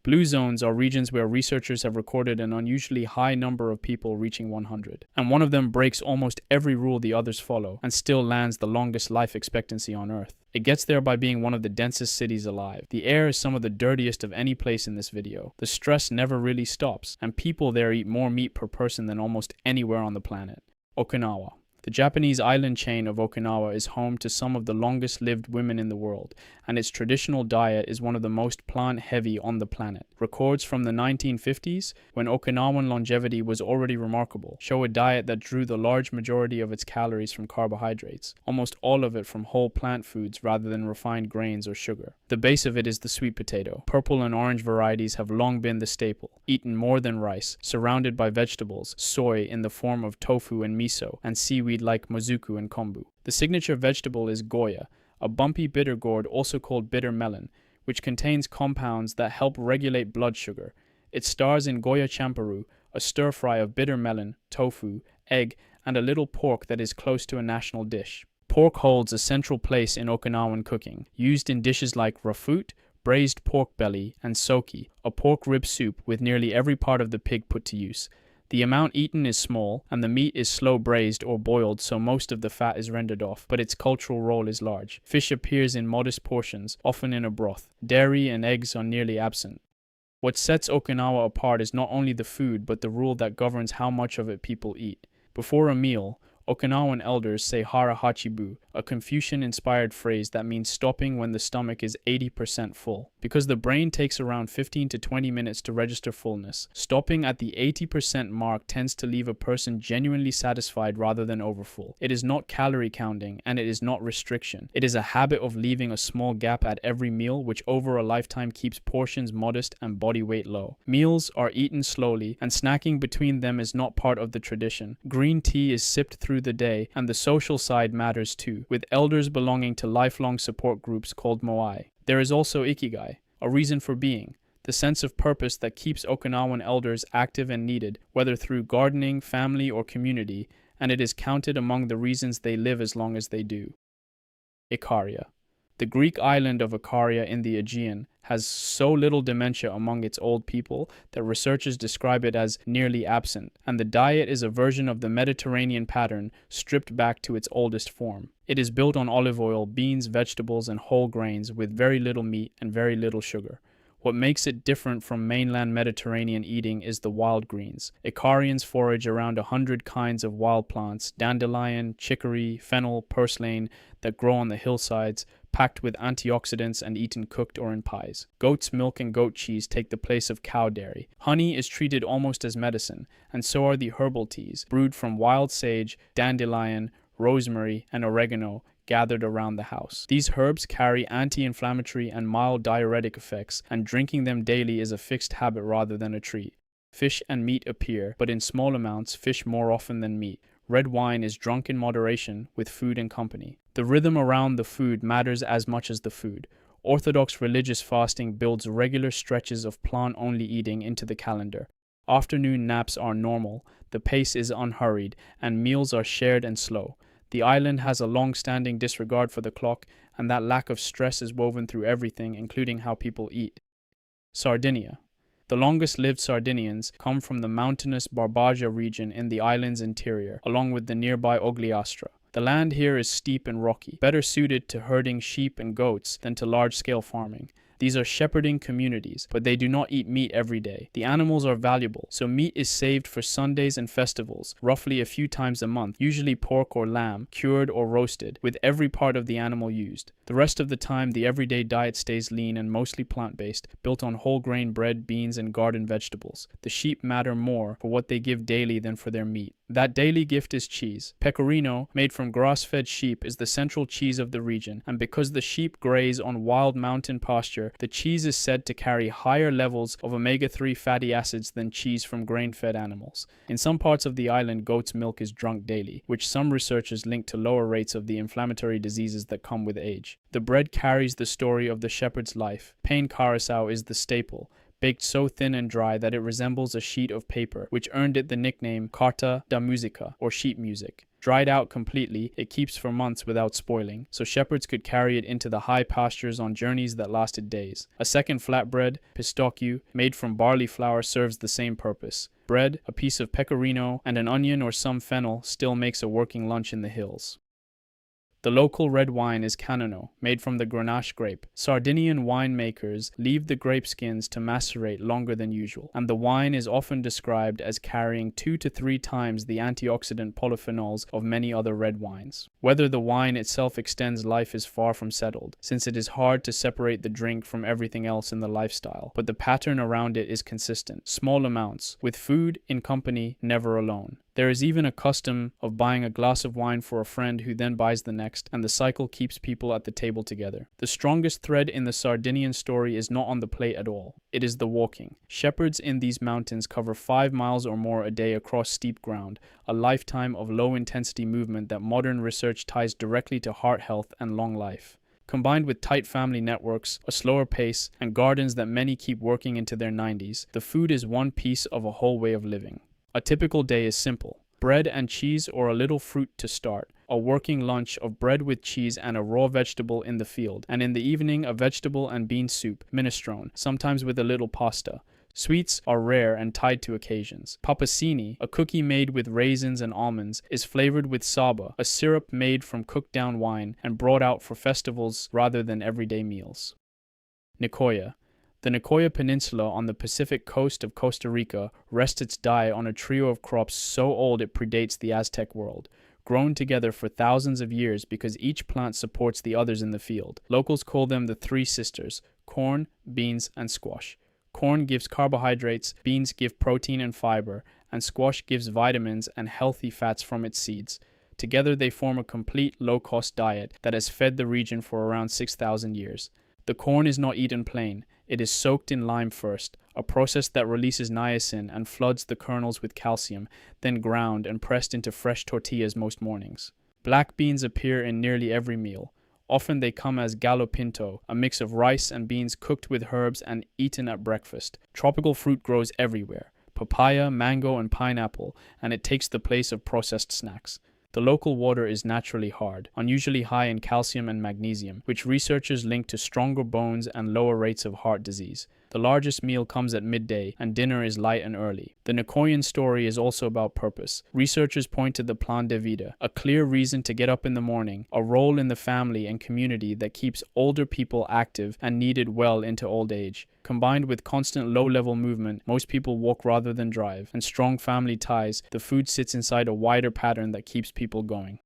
Blue zones are regions where researchers have recorded an unusually high number of people reaching 100, and one of them breaks almost every rule the others follow and still lands the longest life expectancy on Earth. It gets there by being one of the densest cities alive. The air is some of the dirtiest of any place in this video. The stress never really stops, and people there eat more meat per person than almost anywhere on the planet. Okinawa. The Japanese island chain of Okinawa is home to some of the longest-lived women in the world, and its traditional diet is one of the most plant-heavy on the planet. Records from the 1950s, when Okinawan longevity was already remarkable, show a diet that drew the large majority of its calories from carbohydrates, almost all of it from whole plant foods rather than refined grains or sugar. The base of it is the sweet potato. Purple and orange varieties have long been the staple, eaten more than rice, surrounded by vegetables, soy in the form of tofu and miso, and seaweed like mozuku and kombu. The signature vegetable is goya, a bumpy bitter gourd also called bitter melon, which contains compounds that help regulate blood sugar. It stars in goya champaru, a stir-fry of bitter melon, tofu, egg, and a little pork that is close to a national dish. Pork holds a central place in Okinawan cooking, used in dishes like rafut, braised pork belly, and soki, a pork rib soup with nearly every part of the pig put to use. The amount eaten is small, and the meat is slow braised or boiled so most of the fat is rendered off, but its cultural role is large. Fish appears in modest portions, often in a broth. Dairy and eggs are nearly absent. What sets Okinawa apart is not only the food, but the rule that governs how much of it people eat. Before a meal, Okinawan elders say hara hachibu, a Confucian-inspired phrase that means stopping when the stomach is 80% full. Because the brain takes around 15 to 20 minutes to register fullness, stopping at the 80% mark tends to leave a person genuinely satisfied rather than overfull. It is not calorie counting, and it is not restriction. It is a habit of leaving a small gap at every meal, which over a lifetime keeps portions modest and body weight low. Meals are eaten slowly, and snacking between them is not part of the tradition. Green tea is sipped through the day, and the social side matters too, with elders belonging to lifelong support groups called moai. There is also ikigai, a reason for being, the sense of purpose that keeps Okinawan elders active and needed, whether through gardening, family, or community, and it is counted among the reasons they live as long as they do. Ikaria. The Greek island of Ikaria in the Aegean has so little dementia among its old people that researchers describe it as nearly absent, and the diet is a version of the Mediterranean pattern stripped back to its oldest form. It is built on olive oil, beans, vegetables, and whole grains with very little meat and very little sugar. What makes it different from mainland Mediterranean eating is the wild greens. Icarians forage around 100 kinds of wild plants, dandelion, chicory, fennel, purslane, that grow on the hillsides, packed with antioxidants and eaten cooked or in pies. Goat's milk and goat cheese take the place of cow dairy. Honey is treated almost as medicine, and so are the herbal teas, brewed from wild sage, dandelion, rosemary, and oregano, gathered around the house. These herbs carry anti-inflammatory and mild diuretic effects, and drinking them daily is a fixed habit rather than a treat. Fish and meat appear, but in small amounts, fish more often than meat. Red wine is drunk in moderation, with food and company. The rhythm around the food matters as much as the food. Orthodox religious fasting builds regular stretches of plant-only eating into the calendar. Afternoon naps are normal, the pace is unhurried, and meals are shared and slow. The island has a long-standing disregard for the clock, and that lack of stress is woven through everything, including how people eat. Sardinia. The longest-lived Sardinians come from the mountainous Barbagia region in the island's interior, along with the nearby Ogliastra. The land here is steep and rocky, better suited to herding sheep and goats than to large-scale farming. These are shepherding communities, but they do not eat meat every day. The animals are valuable, so meat is saved for Sundays and festivals, roughly a few times a month, usually pork or lamb, cured or roasted, with every part of the animal used. The rest of the time, the everyday diet stays lean and mostly plant-based, built on whole grain bread, beans, and garden vegetables. The sheep matter more for what they give daily than for their meat. That daily gift is cheese. Pecorino, made from grass-fed sheep, is the central cheese of the region, and because the sheep graze on wild mountain pasture, the cheese is said to carry higher levels of omega-3 fatty acids than cheese from grain-fed animals. In some parts of the island, goat's milk is drunk daily, which some researchers link to lower rates of the inflammatory diseases that come with age. The bread carries the story of the shepherd's life. Pain carousel is the staple, baked so thin and dry that it resembles a sheet of paper, which earned it the nickname Carta da Musica, or sheet music. Dried out completely, it keeps for months without spoiling, so shepherds could carry it into the high pastures on journeys that lasted days. A second flatbread, pistocchio, made from barley flour serves the same purpose. Bread, a piece of pecorino, and an onion or some fennel still makes a working lunch in the hills. The local red wine is Cannonau, made from the Grenache grape. Sardinian winemakers leave the grape skins to macerate longer than usual, and the wine is often described as carrying 2 to 3 times the antioxidant polyphenols of many other red wines. Whether the wine itself extends life is far from settled, since it is hard to separate the drink from everything else in the lifestyle, but the pattern around it is consistent. Small amounts, with food, in company, never alone. There is even a custom of buying a glass of wine for a friend who then buys the next, and the cycle keeps people at the table together. The strongest thread in the Sardinian story is not on the plate at all. It is the walking. Shepherds in these mountains cover 5 miles or more a day across steep ground, a lifetime of low-intensity movement that modern research ties directly to heart health and long life. Combined with tight family networks, a slower pace, and gardens that many keep working into their 90s, the food is one piece of a whole way of living. A typical day is simple. Bread and cheese or a little fruit to start. A working lunch of bread with cheese and a raw vegetable in the field. And in the evening, a vegetable and bean soup, minestrone, sometimes with a little pasta. Sweets are rare and tied to occasions. Papasini, a cookie made with raisins and almonds, is flavored with saba, a syrup made from cooked down wine and brought out for festivals rather than everyday meals. Nicoya. The Nicoya Peninsula on the Pacific coast of Costa Rica rests its die on a trio of crops so old it predates the Aztec world, grown together for thousands of years because each plant supports the others in the field. Locals call them the Three Sisters: corn, beans, and squash. Corn gives carbohydrates, beans give protein and fiber, and squash gives vitamins and healthy fats from its seeds. Together they form a complete low-cost diet that has fed the region for around 6,000 years. The corn is not eaten plain. It is soaked in lime first, a process that releases niacin and floods the kernels with calcium, then ground and pressed into fresh tortillas most mornings. Black beans appear in nearly every meal. Often they come as gallo pinto, a mix of rice and beans cooked with herbs and eaten at breakfast. Tropical fruit grows everywhere: papaya, mango, and pineapple, and it takes the place of processed snacks. The local water is naturally hard, unusually high in calcium and magnesium, which researchers link to stronger bones and lower rates of heart disease. The largest meal comes at midday, and dinner is light and early. The Nicoyan story is also about purpose. Researchers point to the plan de vida, a clear reason to get up in the morning, a role in the family and community that keeps older people active and needed well into old age. Combined with constant low-level movement, most people walk rather than drive, and strong family ties, the food sits inside a wider pattern that keeps people going.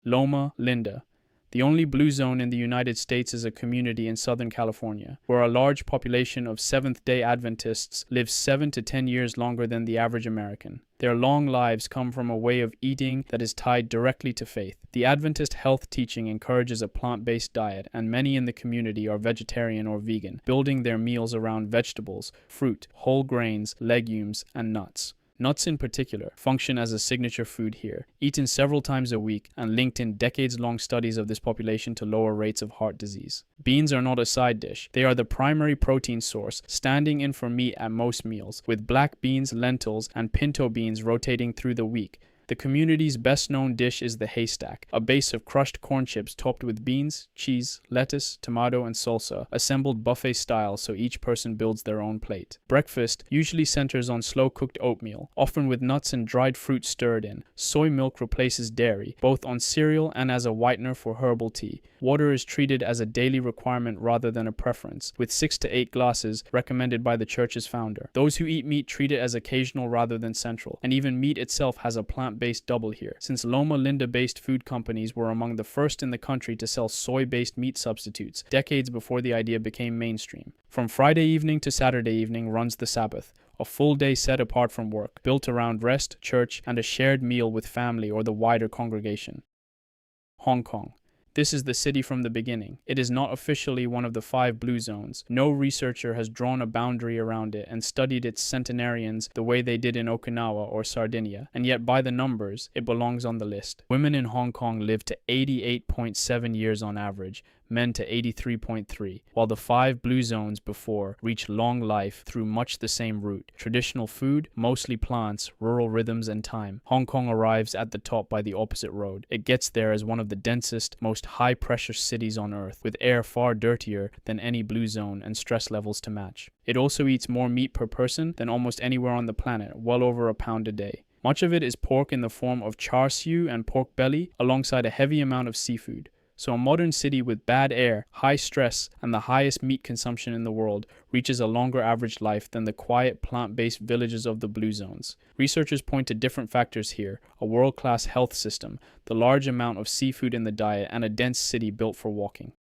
Loma Linda. The only blue zone in the United States is a community in Southern California, where a large population of Seventh-day Adventists lives 7 to 10 years longer than the average American. Their long lives come from a way of eating that is tied directly to faith. The Adventist health teaching encourages a plant-based diet, and many in the community are vegetarian or vegan, building their meals around vegetables, fruit, whole grains, legumes, and nuts. Nuts in particular function as a signature food here, eaten several times a week and linked in decades-long studies of this population to lower rates of heart disease. Beans are not a side dish. They are the primary protein source, standing in for meat at most meals, with black beans, lentils, and pinto beans rotating through the week. The community's best-known dish is the haystack, a base of crushed corn chips topped with beans, cheese, lettuce, tomato, and salsa, assembled buffet style so each person builds their own plate. Breakfast usually centers on slow-cooked oatmeal, often with nuts and dried fruit stirred in. Soy milk replaces dairy, both on cereal and as a whitener for herbal tea. Water is treated as a daily requirement rather than a preference, with 6 to 8 glasses recommended by the church's founder. Those who eat meat treat it as occasional rather than central, and even meat itself has a plant-based double here, since Loma Linda-based food companies were among the first in the country to sell soy-based meat substitutes, decades before the idea became mainstream. From Friday evening to Saturday evening runs the Sabbath, a full day set apart from work, built around rest, church, and a shared meal with family or the wider congregation. Hong Kong. This is the city from the beginning. It is not officially one of the 5 blue zones. No researcher has drawn a boundary around it and studied its centenarians the way they did in Okinawa or Sardinia, and yet by the numbers, it belongs on the list. Women in Hong Kong live to 88.7 years on average. men to 83.3, while the 5 blue zones before reach long life through much the same route. Traditional food, mostly plants, rural rhythms, and time. Hong Kong arrives at the top by the opposite road. It gets there as one of the densest, most high-pressure cities on Earth, with air far dirtier than any blue zone and stress levels to match. It also eats more meat per person than almost anywhere on the planet, well over a pound a day. Much of it is pork in the form of char siu and pork belly, alongside a heavy amount of seafood. So a modern city with bad air, high stress, and the highest meat consumption in the world reaches a longer average life than the quiet plant-based villages of the blue zones. Researchers point to different factors here: a world-class health system, the large amount of seafood in the diet, and a dense city built for walking.